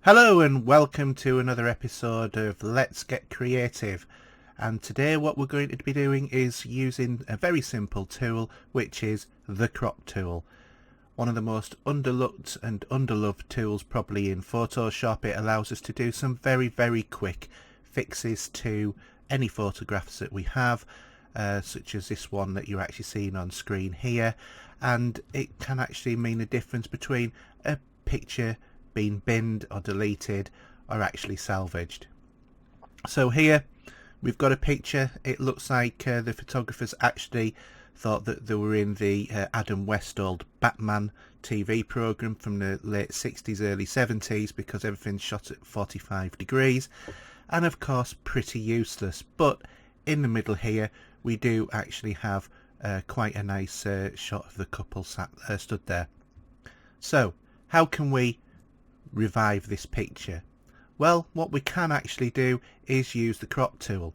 Hello and welcome to another episode of Let's Get Creative, and today what we're going to be doing is using a very simple tool, which is the crop tool. One of the most underlooked and underloved tools probably in Photoshop. It allows us to do some very quick fixes to any photographs that we have, such as this one that you're actually seeing on screen here, and it can actually mean a difference between a picture being binned or deleted or actually salvaged. So here we've got a picture. It looks like the photographers actually thought that they were in the Adam West old Batman TV program from the late 60s, early 70s, because everything's shot at 45 degrees, and of course pretty useless. But in the middle here we do actually have quite a nice shot of the couple stood there. So how can we revive this picture? Well, what we can actually do is use the crop tool.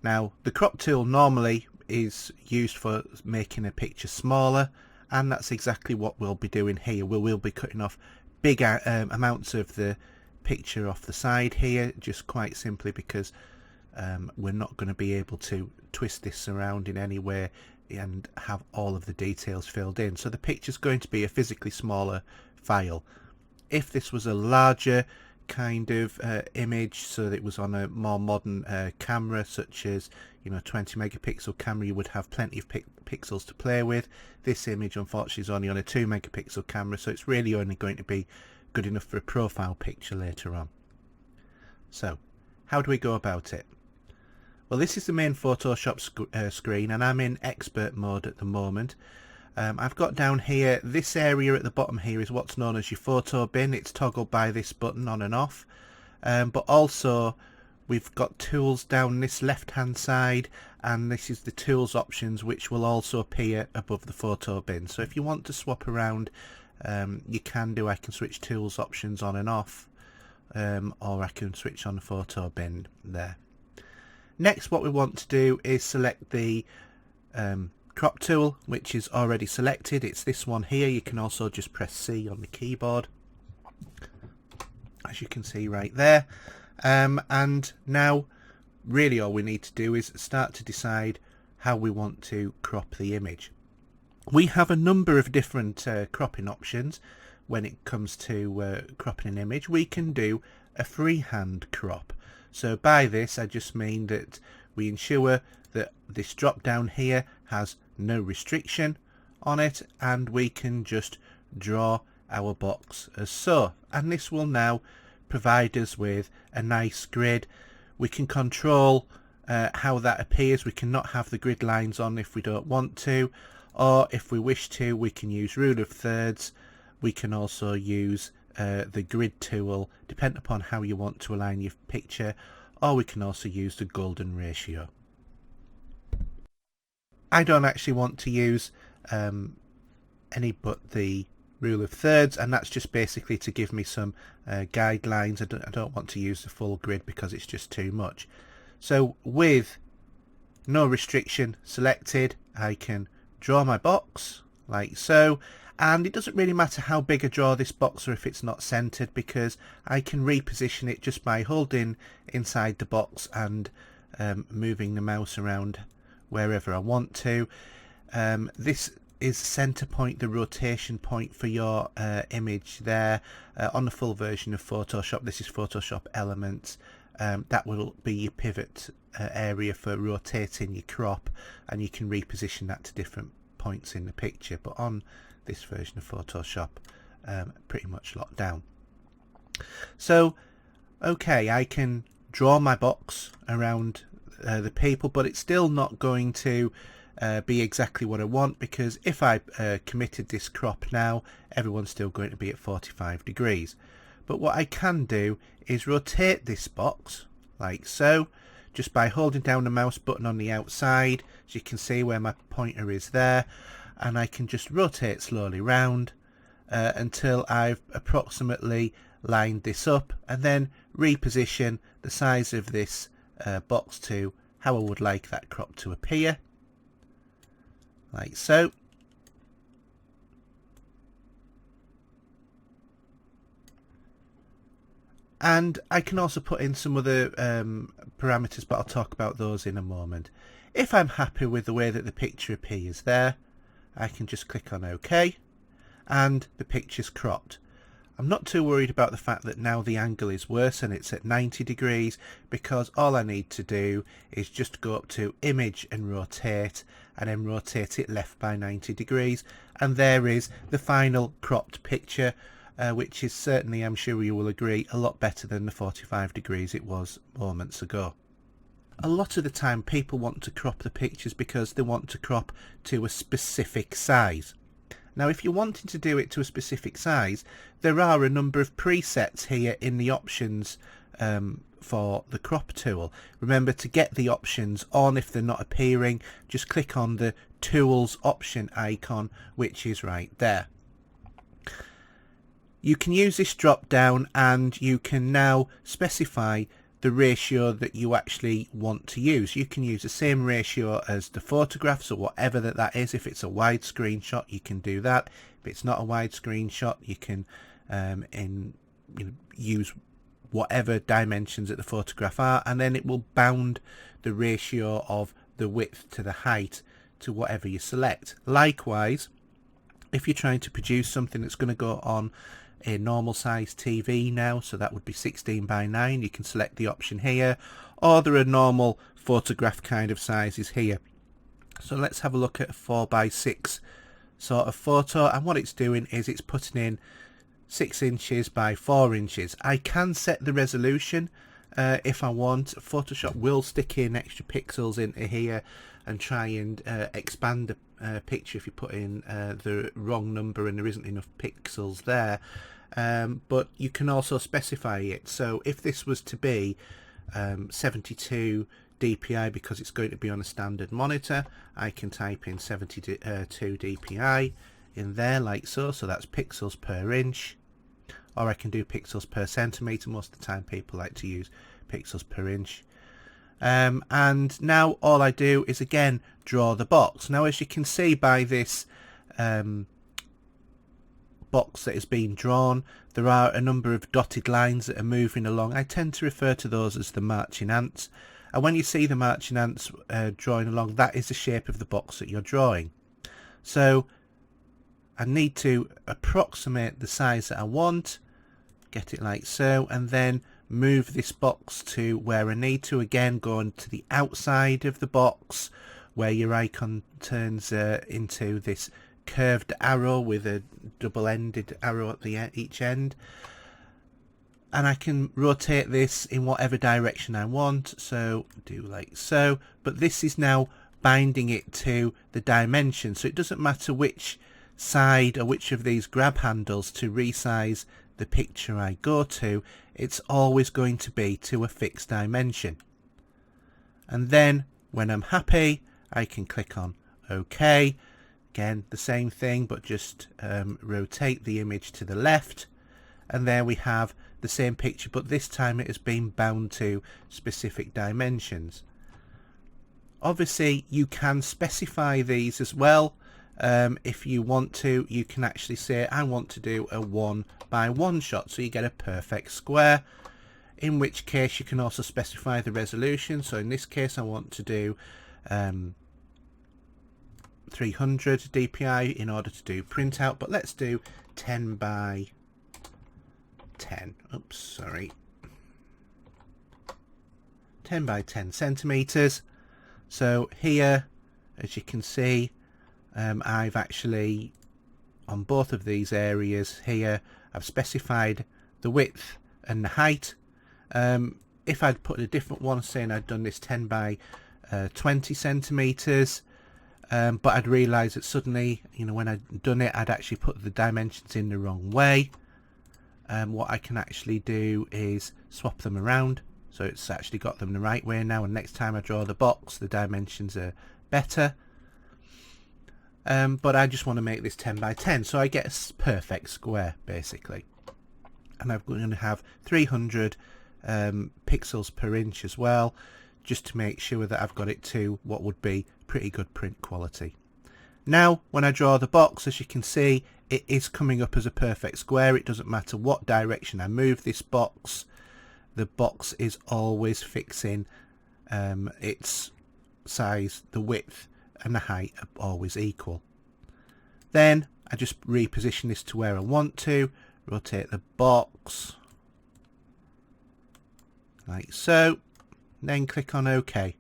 Now, the crop tool normally is used for making a picture smaller, and that's exactly what we'll be doing here. We'll be cutting off big amounts of the picture off the side here, just quite simply because we're not going to be able to twist this around in any way and have all of the details filled in. So the picture's going to be a physically smaller file. If this was a larger kind of image, so that it was on a more modern camera, such as 20 megapixel camera, you would have plenty of pixels to play with. This image unfortunately is only on a 2 megapixel camera, so it's really only going to be good enough for a profile picture later on. So how do we go about it? Well, this is the main Photoshop screen, and I'm in expert mode at the moment. I've got down here, this area at the bottom here is what's known as your photo bin. It's toggled by this button on and off, but also we've got tools down this left hand side, and this is the tools options, which will also appear above the photo bin. So if you want to swap around, you can do. I can switch tools options on and off, or I can switch on the photo bin there. Next, what we want to do is select the crop tool, which is already selected. It's this one here. You can also just press C on the keyboard, as you can see right there. And now really all we need to do is start to decide how we want to crop the image. We have a number of different cropping options when it comes to cropping an image. We can do a freehand crop. So by this I just mean that we ensure that this drop down here has no restriction on it, and we can just draw our box as so, and this will now provide us with a nice grid. We can control how that appears. We cannot have the grid lines on if we don't want to, or if we wish to, we can use rule of thirds. We can also use the grid tool, depending upon how you want to align your picture, or we can also use the golden ratio. I don't actually want to use any but the rule of thirds, and that's just basically to give me some guidelines. I don't want to use the full grid because it's just too much. So with no restriction selected, I can draw my box like so, and it doesn't really matter how big I draw this box or if it's not centered, because I can reposition it just by holding inside the box and moving the mouse around wherever I want to. This is center point, the rotation point for your image there. On the full version of Photoshop, this is Photoshop Elements, that will be your pivot area for rotating your crop, and you can reposition that to different points in the picture. But on this version of Photoshop, pretty much locked down. So okay, I can draw my box around the people, but it's still not going to be exactly what I want, because if I committed this crop now, everyone's still going to be at 45 degrees. But what I can do is rotate this box like so, just by holding down the mouse button on the outside. As you can see where my pointer is there, and I can just rotate slowly round until I've approximately lined this up, and then reposition the size of this box to how I would like that crop to appear, like so. And I can also put in some other parameters, but I'll talk about those in a moment. If I'm happy with the way that the picture appears there, I can just click on OK, and the picture's cropped. I'm not too worried about the fact that now the angle is worse and it's at 90 degrees, because all I need to do is just go up to Image and Rotate, and then rotate it left by 90 degrees, and there is the final cropped picture, which is certainly, I'm sure you will agree, a lot better than the 45 degrees it was moments ago. A lot of the time people want to crop the pictures because they want to crop to a specific size. Now, if you're wanting to do it to a specific size, there are a number of presets here in the options for the crop tool. Remember to get the options on. If they're not appearing, just click on the tools option icon, which is right there. You can use this drop down and you can now specify the ratio that you actually want to use. You can use the same ratio as the photographs or whatever that is. If it's a widescreen shot, you can do that. If it's not a widescreen shot, you can use whatever dimensions that the photograph are, and then it will bound the ratio of the width to the height to whatever you select. Likewise, if you're trying to produce something that's going to go on a normal size TV now, so that would be 16:9, you can select the option here, or there are normal photograph kind of sizes here. So let's have a look at a 4:6 sort of photo, and what it's doing is it's putting in 6 inches by 4 inches. I can set the resolution if I want. Photoshop will stick in extra pixels into here and try and expand the picture if you put in the wrong number and there isn't enough pixels there, but you can also specify it. So if this was to be 72 DPI, because it's going to be on a standard monitor, I can type in 72 DPI in there like so, so that's pixels per inch, or I can do pixels per centimeter. Most of the time people like to use pixels per inch. And now all I do is again draw the box. Now, as you can see by this box that is being drawn, there are a number of dotted lines that are moving along. I tend to refer to those as the marching ants, and when you see the marching ants drawing along, that is the shape of the box that you're drawing. So I need to approximate the size that I want, get it like so, and then move this box to where I need to. Again, go into the outside of the box where your icon turns into this curved arrow with a double-ended arrow at each end, and I can rotate this in whatever direction I want, so do like so. But this is now binding it to the dimension, so it doesn't matter which side or which of these grab handles to resize the picture I go to, it's always going to be to a fixed dimension. And then when I'm happy, I can click on OK. Again, the same thing, but just rotate the image to the left, and there we have the same picture, but this time it has been bound to specific dimensions. Obviously you can specify these as well. If you want to, you can actually say I want to do a 1:1 shot, so you get a perfect square, in which case you can also specify the resolution. So in this case I want to do 300 DPI in order to do printout, but let's do 10:10. Oops, sorry. 10:10 centimeters. So here, as you can see, I've actually, on both of these areas here, I've specified the width and the height. If I'd put a different one, saying I'd done this 10:20 centimeters, but I'd realised that suddenly, when I'd done it, I'd actually put the dimensions in the wrong way. What I can actually do is swap them around, so it's actually got them the right way now, and next time I draw the box, the dimensions are better. But I just want to make this 10:10, so I get a perfect square basically, and I'm going to have 300 pixels per inch as well, just to make sure that I've got it to what would be pretty good print quality. Now when I draw the box, as you can see, it is coming up as a perfect square. It doesn't matter what direction I move this box, the box is always fixing its size, the width and the height are always equal. Then I just reposition this to where I want to, rotate the box like so, then click on OK.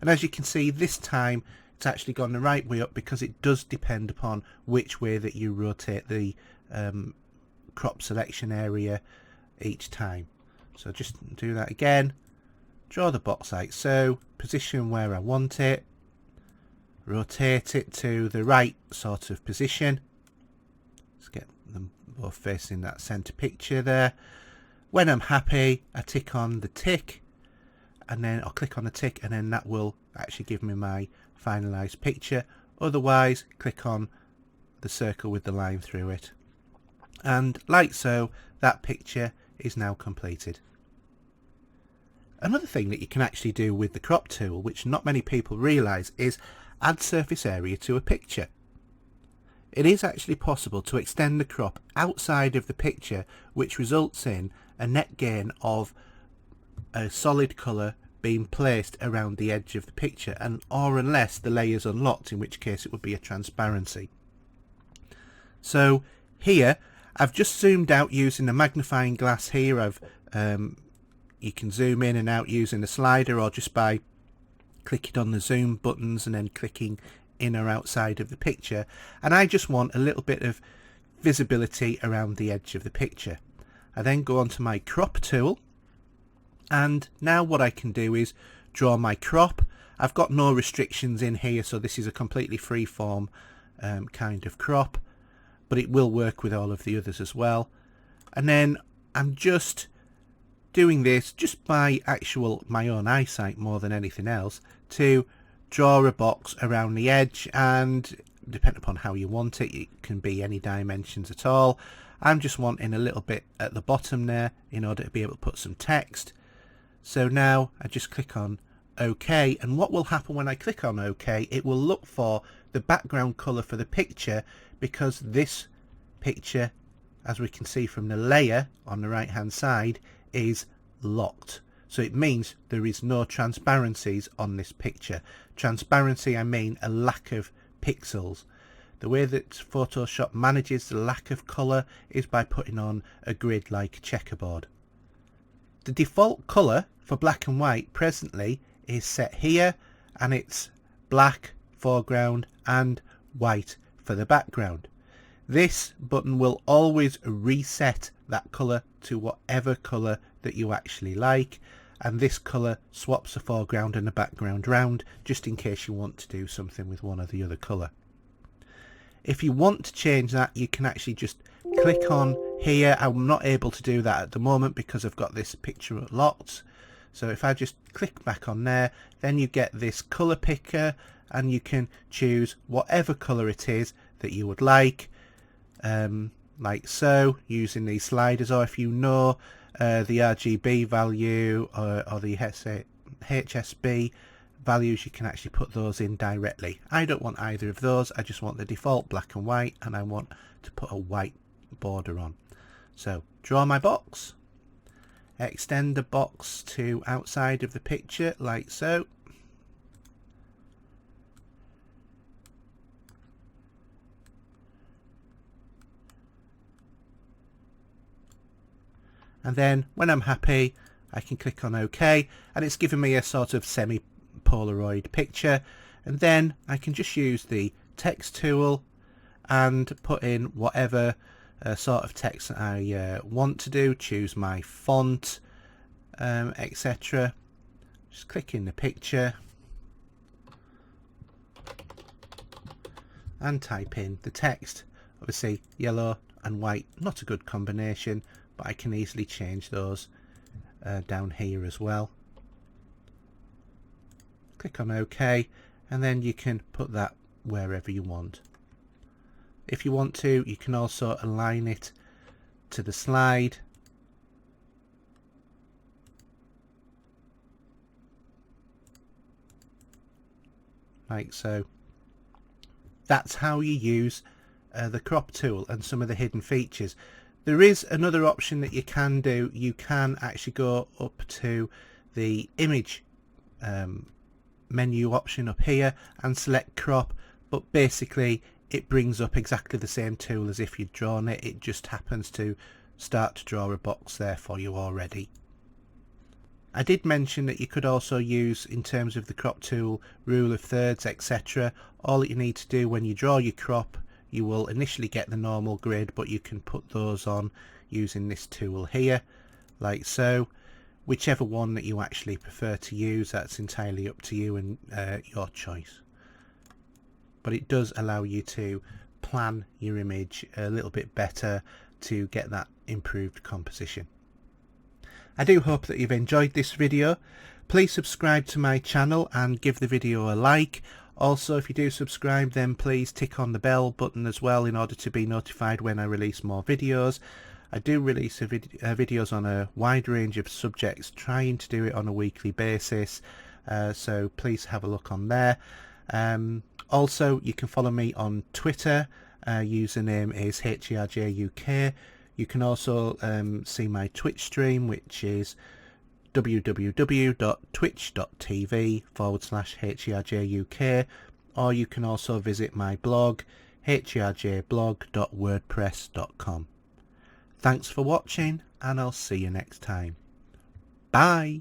And as you can see, this time it's actually gone the right way up, because it does depend upon which way that you rotate the crop selection area each time. So just do that again, draw the box like so, position where I want it, rotate it to the right sort of position. Let's get them both facing that center picture there. When I'm happy, I tick on the tick, and then I'll click on the tick, and then that will actually give me my finalized picture. Otherwise, click on the circle with the line through it, and like so, that picture is now completed. Another thing that you can actually do with the crop tool, which not many people realize, is add surface area to a picture. It is actually possible to extend the crop outside of the picture, which results in a net gain of a solid colour being placed around the edge of the picture, and or unless the layer is unlocked, in which case it would be a transparency. So here I've just zoomed out using the magnifying glass. Here I've you can zoom in and out using the slider, or just by clicking on the zoom buttons and then clicking in or outside of the picture, and I just want a little bit of visibility around the edge of the picture. I then go on to my crop tool, and now what I can do is draw my crop. I've got no restrictions in here, so this is a completely free form kind of crop, but it will work with all of the others as well. And then I'm just doing this just by my own eyesight more than anything else, to draw a box around the edge, and depending upon how you want it, it can be any dimensions at all. I'm just wanting a little bit at the bottom there in order to be able to put some text. So now I just click on OK, and what will happen when I click on OK, it will look for the background colour for the picture, because this picture, as we can see from the layer on the right hand side, is locked. So it means there is no transparencies on this picture. Transparency, I mean a lack of pixels. The way that Photoshop manages the lack of colour is by putting on a grid like a checkerboard. The default colour for black and white presently is set here, and it's black foreground and white for the background. This button will always reset that colour to whatever colour that you actually like, and this colour swaps the foreground and the background round, just in case you want to do something with one or the other colour. If you want to change that, you can actually just click on here. I'm not able to do that at the moment because I've got this picture locked. So if I just click back on there, then you get this colour picker, and you can choose whatever colour it is that you would like so, using these sliders, or if you know the RGB value or the HSB values, you can actually put those in directly. I don't want either of those. I just want the default black and white, and I want to put a white border on. So draw my box, extend the box to outside of the picture like so, and then when I'm happy, I can click on OK, and it's given me a sort of semi-Polaroid picture. And then I can just use the text tool and put in whatever sort of text that I want to do, choose my font, etc. Just click in the picture and type in the text. Obviously yellow and white, not a good combination, but I can easily change those down here as well. Click on OK, and then you can put that wherever you want. If you want to, you can also align it to the slide. Like so. That's how you use the crop tool and some of the hidden features. There is another option that you can do. You can actually go up to the image menu option up here and select crop, but basically it brings up exactly the same tool as if you'd drawn it. It just happens to start to draw a box there for you already. I did mention that you could also use, in terms of the crop tool, rule of thirds, etc. All that you need to do when you draw your crop, you will initially get the normal grid, but you can put those on using this tool here, like so. Whichever one that you actually prefer to use, that's entirely up to you and your choice. But it does allow you to plan your image a little bit better to get that improved composition. I do hope that you've enjoyed this video. Please subscribe to my channel and give the video a like. Also, if you do subscribe, then please tick on the bell button as well in order to be notified when I release more videos. I do release videos on a wide range of subjects, trying to do it on a weekly basis, so please have a look on there. Also, you can follow me on Twitter. Username is HERJUK. You can also see my Twitch stream, which is www.twitch.tv/HERJUK, or you can also visit my blog, herjblog.wordpress.com. Thanks for watching, and I'll see you next time. Bye!